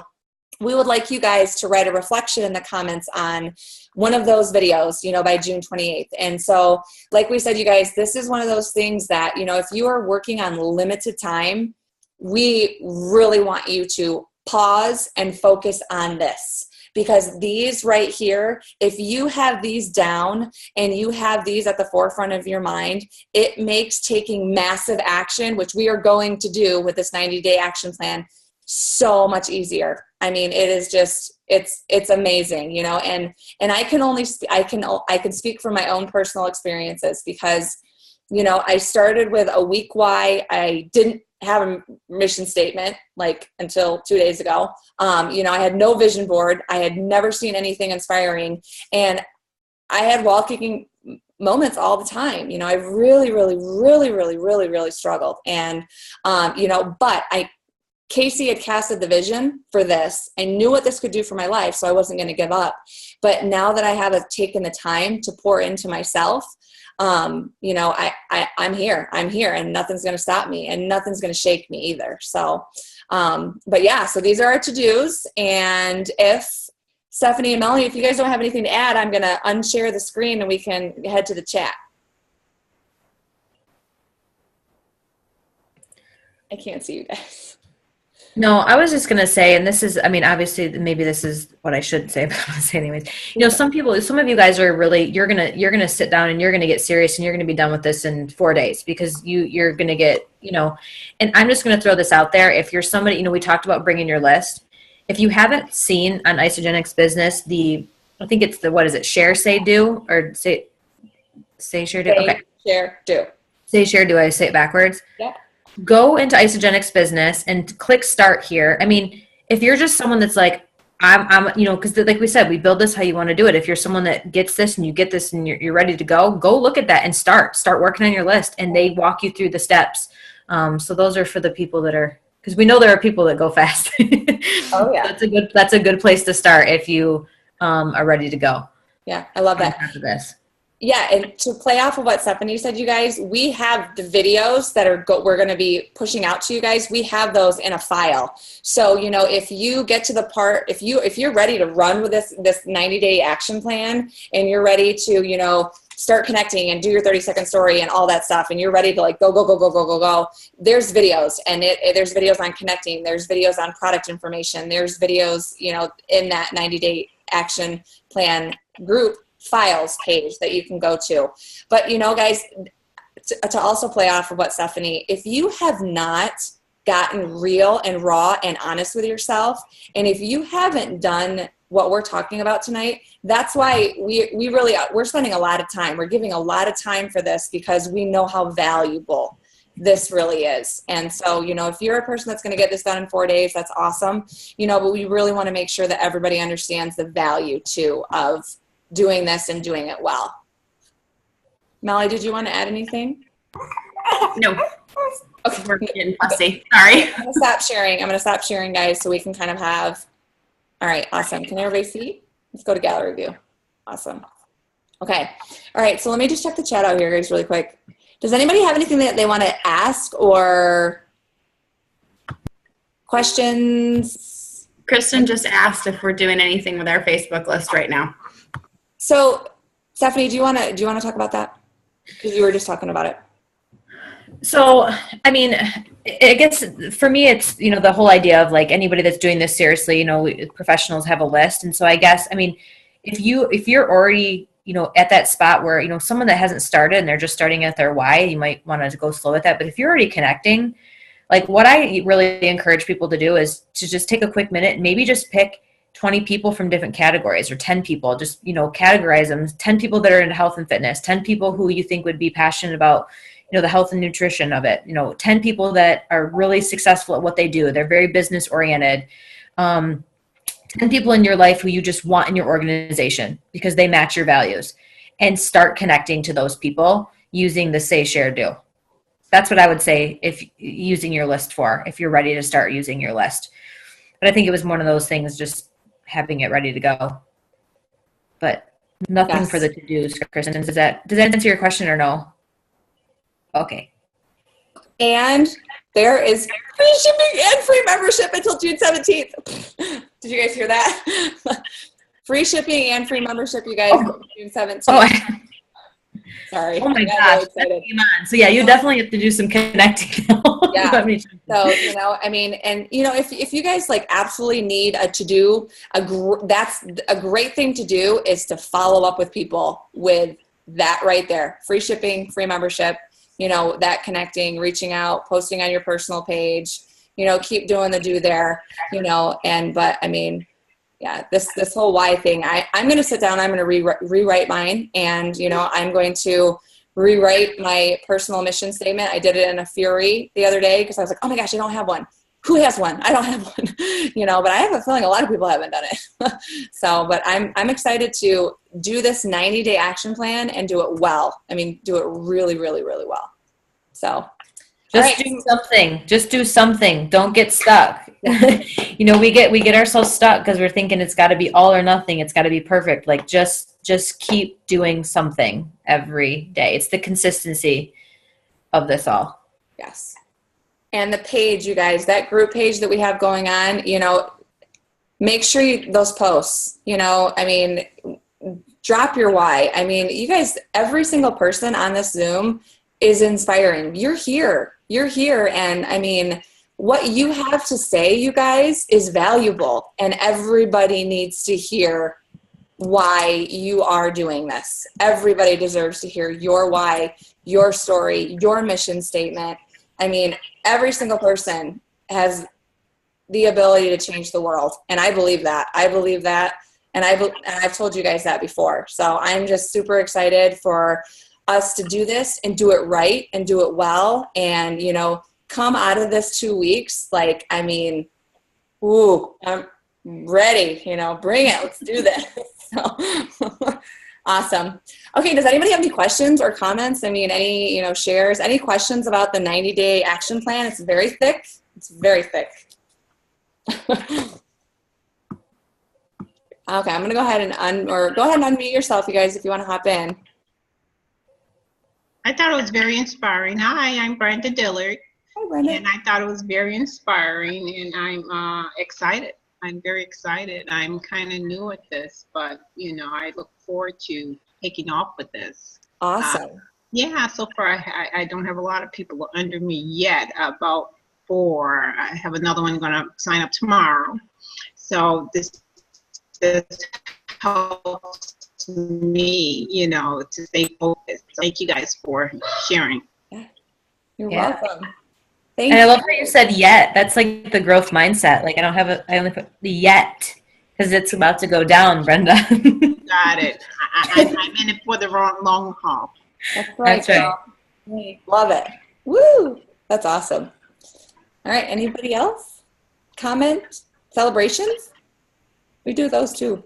we would like you guys to write a reflection in the comments on one of those videos, you know, by June 28th. And so, like we said, you guys, this is one of those things that, you know, if you are working on limited time, we really want you to pause and focus on this. Because these right here, if you have these down and you have these at the forefront of your mind, it makes taking massive action, which we are going to do with this 90-day action plan, so much easier. I mean, it is just, it's amazing, you know, and I can speak from my own personal experiences because, you know, I started with a week why. I didn't have a mission statement like until 2 days ago. You know, I had no vision board. I had never seen anything inspiring, and I had wall kicking moments all the time. You know, I really struggled. And, you know, but Casey had casted the vision for this. I knew what this could do for my life, so I wasn't going to give up. But now that I have taken the time to pour into myself, you know, I'm here, and nothing's going to stop me, and nothing's going to shake me either. So, but yeah, so these are our to-dos. And if Stephanie and Melanie, if you guys don't have anything to add, I'm going to unshare the screen and we can head to the chat. I can't see you guys. No, I was just going to say, and this is, I mean, obviously maybe this is what I should say, but I'm going to say anyways. You know, some of you guys are really, you're going to sit down and you're going to get serious and you're going to be done with this in 4 days because you're going to get, you know, and I'm just going to throw this out there. If you're somebody, you know, we talked about bringing your list. If you haven't seen on Isagenix Business, I think it's what is it? Share, say, do, or say, share, do. Okay. Share, do. Say, share, do. I say it backwards. Yeah. Go into Isagenix Business and click start here. I mean, if you're just someone that's like, I'm you know, because like we said, we build this how you want to do it. If you're someone that gets this and you get this and you're ready to go look at that and start working on your list, and they walk you through the steps. So those are for the people that are, because we know there are people that go fast. Oh yeah. That's a good place to start if you are ready to go. Yeah, I love that. After this. Yeah, and to play off of what Stephanie said, you guys, we have the videos that we're going to be pushing out to you guys. We have those in a file. So, you know, if you get to the part, if you're ready to run with this 90-day action plan, and you're ready to, you know, start connecting and do your 30-second story and all that stuff, and you're ready to like go, there's videos, and there's videos on connecting, there's videos on product information, there's videos, you know, in that 90-day action plan group files page that you can go to. But, you know, guys, to also play off of what Stephanie, if you have not gotten real and raw and honest with yourself, and if you haven't done what we're talking about tonight, that's why we're spending a lot of time. We're giving a lot of time for this because we know how valuable this really is. And so, you know, if you're a person that's going to get this done in 4 days, that's awesome. You know, but we really want to make sure that everybody understands the value too of doing this and doing it well. Melly, did you want to add anything? No. Okay. We're getting fussy. Sorry. I'm going to stop sharing, guys, so we can kind of have, all right, awesome. Can everybody see? Let's go to gallery view. Awesome. Okay. All right. So let me just check the chat out here, guys, really quick. Does anybody have anything that they want to ask or questions? Kristen just asked if we're doing anything with our Facebook list right now. So, Stephanie, do you want to talk about that? Because you were just talking about it. So, I mean, I guess for me, it's, you know, the whole idea of like anybody that's doing this seriously, you know, professionals have a list. And so I guess, I mean, if you're already, you know, at that spot where, you know, someone that hasn't started and they're just starting at their why, you might want to go slow with that. But if you're already connecting, like what I really encourage people to do is to just take a quick minute and maybe just pick 20 people from different categories, or 10 people, just, you know, categorize them. 10 people that are into health and fitness, 10 people who you think would be passionate about, you know, the health and nutrition of it, you know, 10 people that are really successful at what they do. They're very business oriented. 10 people in your life who you just want in your organization because they match your values, and start connecting to those people using the say, share, do. That's what I would say if using your list for, if you're ready to start using your list. But I think it was one of those things, just having it ready to go. But nothing Yes. for the to-dos, Kristen. Does that answer your question or no? Okay. And there is free shipping and free membership until June 17th. Did you guys hear that? Free shipping and free membership, you guys, until June 17th. Oh, Sorry. oh my I got gosh. really excited. So yeah, you definitely have to do some connecting now. Yeah. So, I mean, and if you guys like absolutely need to do that's a great thing to do, is to follow up with people with that right there. Free shipping, free membership, that connecting, reaching out, posting on your personal page, keep doing the do there, but I mean, yeah, this whole why thing, I'm going to sit down, I'm going to rewrite mine, and, I'm going to rewrite my personal mission statement. I did it in a fury the other day because I was like, oh my gosh, I don't have one. Who has one? I don't have one, but I have a feeling a lot of people haven't done it. So, but I'm excited to do this 90-day action plan and do it well. I mean, do it really, really, really well. So do something. Just do something. Don't get stuck. We get ourselves stuck because we're thinking it's got to be all or nothing. It's got to be perfect. Like just keep doing something every day. It's the consistency of this all. Yes. And the page, you guys, that group page that we have going on, make sure those posts, I mean, drop your why. I mean, you guys, every single person on this Zoom is inspiring. You're here. And I mean, what you have to say, you guys, is valuable, and everybody needs to hear why you are doing this. Everybody deserves to hear your why, your story, your mission statement. I mean, every single person has the ability to change the world. And I believe that. And I've told you guys that before. So I'm just super excited for us to do this and do it right and do it well. And, come out of this 2 weeks. Like, I mean, I'm ready, bring it. Let's do this. So awesome. Okay. Does anybody have any questions or comments? I mean, any, shares, any questions about the 90-day action plan? It's very thick. Okay. I'm going to go ahead and unmute yourself, you guys, if you want to hop in. I thought it was very inspiring. Hi, I'm Brenda Dillard. Hi, Brenda. And I thought it was very inspiring, and I'm excited. I'm very excited. I'm kind of new at this, but, I look forward to taking off with this. Awesome. Yeah, so far I don't have a lot of people under me yet, about 4. I have another one going to sign up tomorrow. So this helps me, to stay focused. Thank you guys for sharing. Yeah. You're welcome. Thank and you. I love how you said yet. That's like the growth mindset. Like I only put the yet because it's about to go down, Brenda. Got it. I'm in it for the long haul. That's right. That's right. Love it. Woo! That's awesome. All right. Anybody else? Comment? Celebrations? We do those too.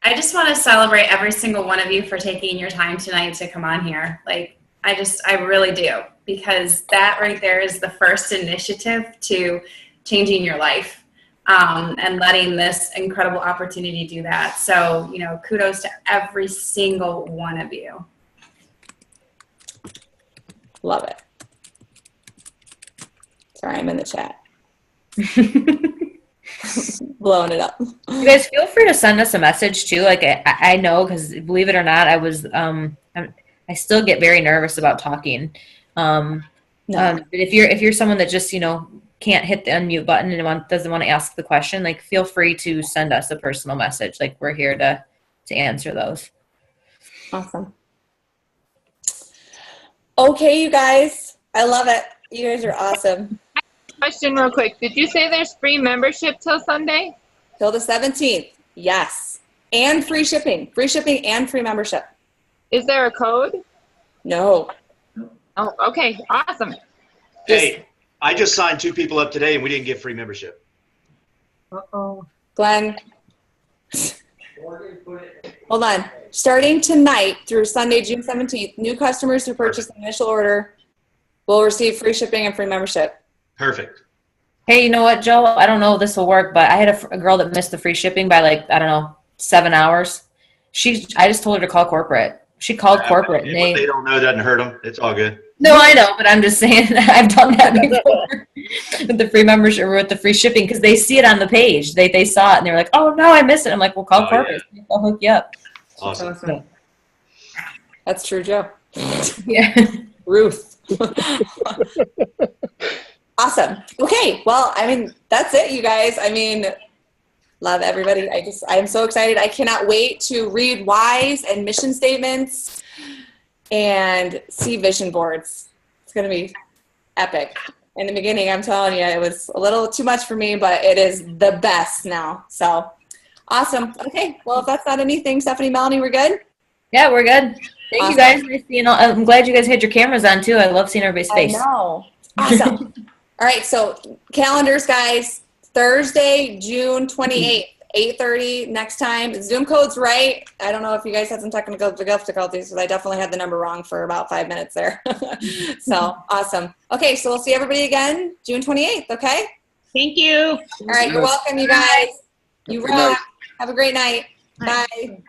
I just want to celebrate every single one of you for taking your time tonight to come on here. Like, I really do, because that right there is the first initiative to changing your life, and letting this incredible opportunity do that. So, kudos to every single one of you. Love it. Sorry, I'm in the chat. Blowing it up. You guys feel free to send us a message too. Like I know, because believe it or not, I still get very nervous about talking. But if you're someone that just can't hit the unmute button and doesn't want to ask the question, like feel free to send us a personal message. Like we're here to answer those. Awesome. Okay, you guys, I love it. You guys are awesome. Question real quick. Did you say there's free membership till Sunday? Till the 17th. Yes. And free shipping. Free shipping and free membership. Is there a code? No. Oh, okay. Awesome. Hey, I just signed 2 people up today and we didn't get free membership. Uh-oh. Glenn. Hold on. Starting tonight through Sunday, June 17th, new customers who purchase an initial order will receive free shipping and free membership. Perfect. Hey, you know what, Joe? I don't know if this will work, but I had a girl that missed the free shipping by 7 hours. I just told her to call corporate. She called corporate. And what they don't know doesn't hurt them. It's all good. No, I know, but I'm just saying I've done that before with the free membership or with the free shipping, because they see it on the page. They saw it and they were like, "Oh no, I missed it." I'm like, "Well, call corporate. Yeah. I'll hook you up." Awesome. That's true, Joe. Yeah. Ruth. Awesome. Okay. Well, I mean, that's it, you guys. I mean, love everybody. I am so excited. I cannot wait to read whys and mission statements and see vision boards. It's going to be epic. In the beginning, I'm telling you, it was a little too much for me, but it is the best now. So awesome. Okay. Well, if that's not anything, Stephanie, Melanie, we're good? Yeah, we're good. Thank Awesome. you guys. Nice seeing I'm glad you guys had your cameras on too. I love seeing everybody's face. I know. Awesome. All right. So calendars, guys. Thursday, June 28th, 8:30 next time. Zoom code's right. I don't know if you guys had some technical difficulties, because I definitely had the number wrong for about 5 minutes there. So awesome. Okay. So we'll see everybody again June 28th. Okay. Thank you. All right. You're welcome, you guys. You Good night. rock. Have a great night. Bye. Bye.